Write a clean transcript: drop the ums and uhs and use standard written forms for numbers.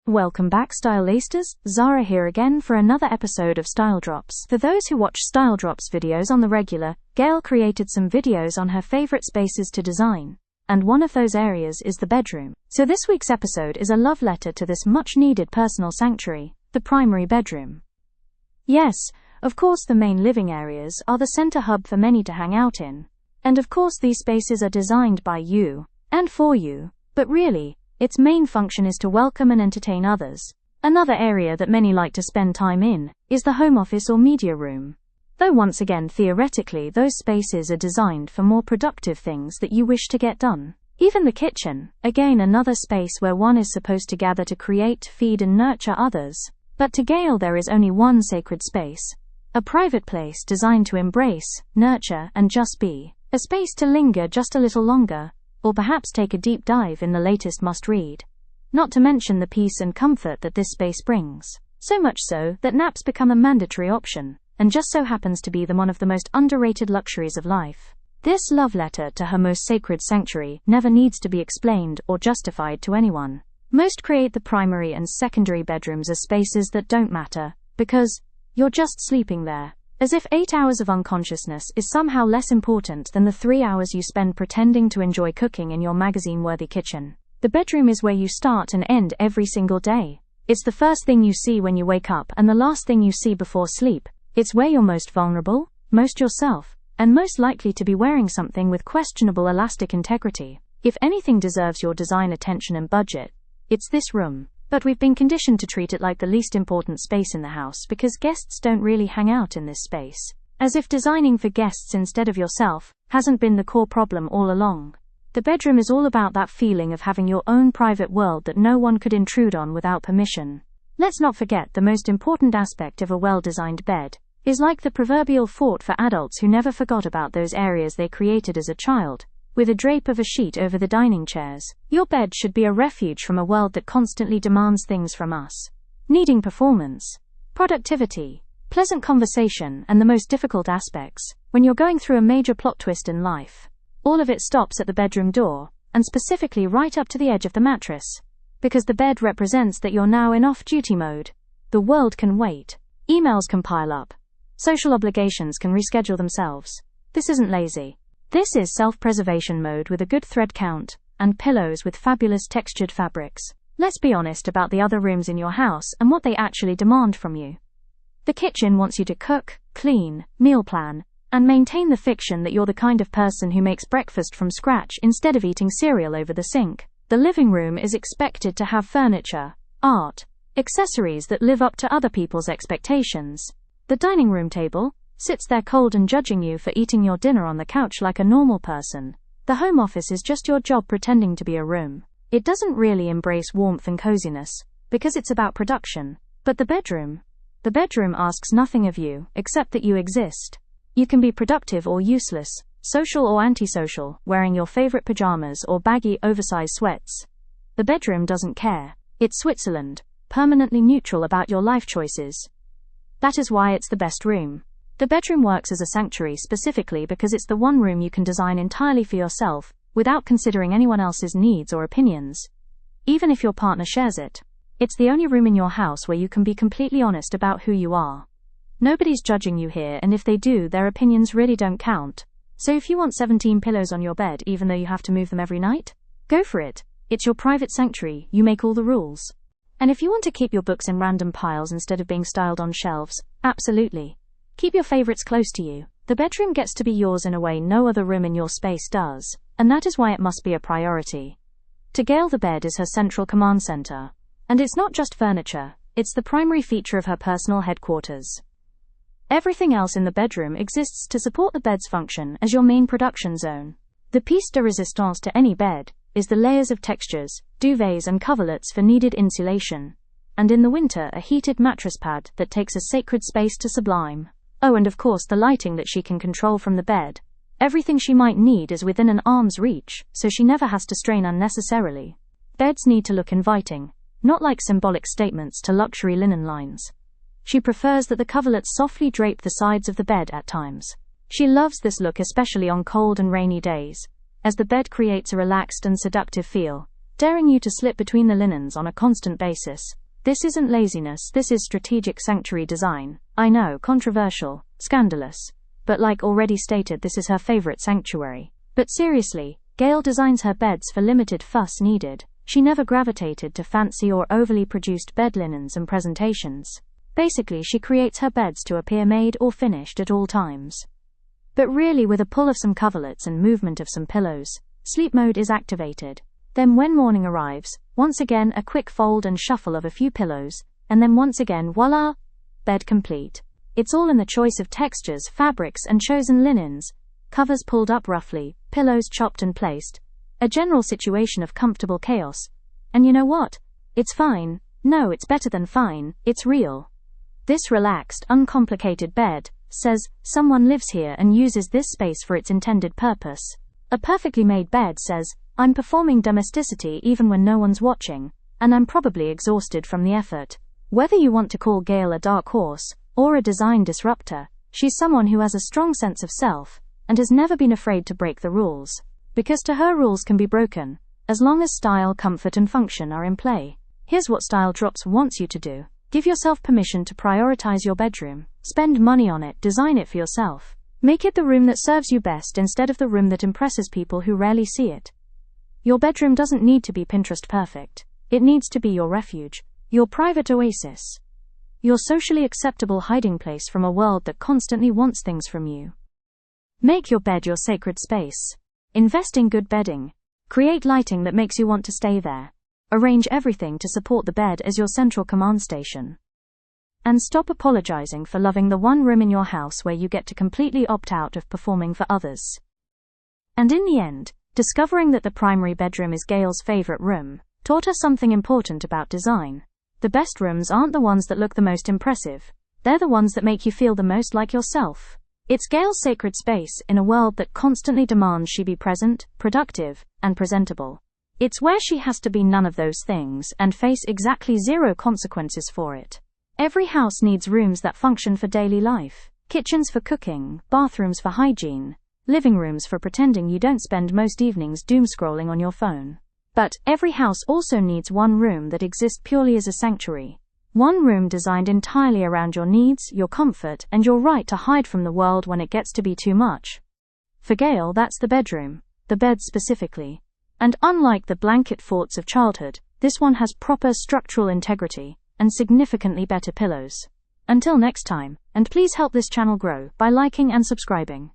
Welcome back, Stylistas. Zara here again for another episode of Style Drops. For those who watch Style Drops videos on the regular, Gail created some videos on her favorite spaces to design, and one of those areas is the bedroom. So this week's episode is a love letter to this much-needed personal sanctuary, the primary bedroom. Yes, of course the main living areas are the center hub for many to hang out in. And of course these spaces are designed by you, and for you, but really, its main function is to welcome and entertain others. Another area that many like to spend time in is the home office or media room. Though once again theoretically those spaces are designed for more productive things that you wish to get done. Even the kitchen, again another space where one is supposed to gather to create, feed and nurture others. But to Gail there is only one sacred space. A private place designed to embrace, nurture and just be. A space to linger just a little longer, or perhaps take a deep dive in the latest must-read. Not to mention the peace and comfort that this space brings. So much so that naps become a mandatory option, and just so happens to be one of the most underrated luxuries of life. This love letter to her most sacred sanctuary never needs to be explained or justified to anyone. Most create the primary and secondary bedrooms as spaces that don't matter, because you're just sleeping there. As if 8 hours of unconsciousness is somehow less important than the 3 hours you spend pretending to enjoy cooking in your magazine-worthy kitchen. The bedroom is where you start and end every single day. It's the first thing you see when you wake up and the last thing you see before sleep. It's where you're most vulnerable, most yourself, and most likely to be wearing something with questionable elastic integrity. If anything deserves your design attention and budget, it's this room. But we've been conditioned to treat it like the least important space in the house because guests don't really hang out in this space. As if designing for guests instead of yourself hasn't been the core problem all along. The bedroom is all about that feeling of having your own private world that no one could intrude on without permission. Let's not forget the most important aspect of a well-designed bed is like the proverbial fort for adults who never forgot about those areas they created as a child. With a drape of a sheet over the dining chairs, your bed should be a refuge from a world that constantly demands things from us. Needing performance, productivity, pleasant conversation and the most difficult aspects, when you're going through a major plot twist in life. All of it stops at the bedroom door, and specifically right up to the edge of the mattress. Because the bed represents that you're now in off-duty mode. The world can wait. Emails can pile up. Social obligations can reschedule themselves. This isn't lazy. This is self-preservation mode with a good thread count, and pillows with fabulous textured fabrics. Let's be honest about the other rooms in your house and what they actually demand from you. The kitchen wants you to cook, clean, meal plan, and maintain the fiction that you're the kind of person who makes breakfast from scratch instead of eating cereal over the sink. The living room is expected to have furniture, art, accessories that live up to other people's expectations. The dining room table sits there cold and judging you for eating your dinner on the couch like a normal person. The home office is just your job pretending to be a room. It doesn't really embrace warmth and coziness, because it's about production. But the bedroom asks nothing of you, except that you exist. You can be productive or useless, social or antisocial, wearing your favorite pajamas or baggy oversized sweats. The bedroom doesn't care. It's Switzerland, permanently neutral about your life choices. That is why it's the best room. The bedroom works as a sanctuary specifically because it's the one room you can design entirely for yourself, without considering anyone else's needs or opinions. Even if your partner shares it. It's the only room in your house where you can be completely honest about who you are. Nobody's judging you here, and if they do, their opinions really don't count. So if you want 17 pillows on your bed even though you have to move them every night, go for it. It's your private sanctuary, you make all the rules. And if you want to keep your books in random piles instead of being styled on shelves, absolutely. Keep your favorites close to you. The bedroom gets to be yours in a way no other room in your space does, and that is why it must be a priority. To Gail, the bed is her central command center. And it's not just furniture, it's the primary feature of her personal headquarters. Everything else in the bedroom exists to support the bed's function as your main production zone. The piece de resistance to any bed is the layers of textures, duvets and coverlets for needed insulation. And in the winter, a heated mattress pad that takes a sacred space to sublime. Oh, and of course the lighting that she can control from the bed. Everything she might need is within an arm's reach, so she never has to strain unnecessarily. Beds need to look inviting, not like symbolic statements to luxury linen lines. She prefers that the coverlets softly drape the sides of the bed at times. She loves this look especially on cold and rainy days, as the bed creates a relaxed and seductive feel. daring you to slip between the linens on a constant basis. This isn't laziness, this is strategic sanctuary design. I know, controversial, scandalous. But like already stated, this is her favorite sanctuary. But seriously, Gail designs her beds for limited fuss needed. She never gravitated to fancy or overly produced bed linens and presentations. Basically, she creates her beds to appear made or finished at all times. But really, with a pull of some coverlets and movement of some pillows, sleep mode is activated. Then when morning arrives, once again a quick fold and shuffle of a few pillows, and then once again, voila, bed complete. It's all in the choice of textures, fabrics and chosen linens, covers pulled up roughly, pillows chopped and placed, a general situation of comfortable chaos. And you know what? It's fine. No, it's better than fine, it's real. This relaxed, uncomplicated bed says, someone lives here and uses this space for its intended purpose. A perfectly made bed says, I'm performing domesticity even when no one's watching, and I'm probably exhausted from the effort. Whether you want to call Gail a dark horse, or a design disruptor, she's someone who has a strong sense of self, and has never been afraid to break the rules. Because to her, rules can be broken, as long as style, comfort and function are in play. Here's what Style Drops wants you to do. Give yourself permission to prioritize your bedroom. Spend money on it, design it for yourself. Make it the room that serves you best instead of the room that impresses people who rarely see it. Your bedroom doesn't need to be Pinterest perfect. It needs to be your refuge, your private oasis, your socially acceptable hiding place from a world that constantly wants things from you. Make your bed your sacred space. Invest in good bedding. Create lighting that makes you want to stay there. Arrange everything to support the bed as your central command station. And stop apologizing for loving the one room in your house where you get to completely opt out of performing for others. And in the end, discovering that the primary bedroom is Gail's favorite room taught her something important about design. The best rooms aren't the ones that look the most impressive. They're the ones that make you feel the most like yourself. It's Gail's sacred space in a world that constantly demands she be present, productive, and presentable. It's where she has to be none of those things and face exactly zero consequences for it. Every house needs rooms that function for daily life. Kitchens for cooking, bathrooms for hygiene, living rooms for pretending you don't spend most evenings doom scrolling on your phone. But every house also needs one room that exists purely as a sanctuary. One room designed entirely around your needs, your comfort, and your right to hide from the world when it gets to be too much. For Gail, that's the bedroom, the bed specifically. And unlike the blanket forts of childhood, this one has proper structural integrity and significantly better pillows. Until next time, and please help this channel grow by liking and subscribing.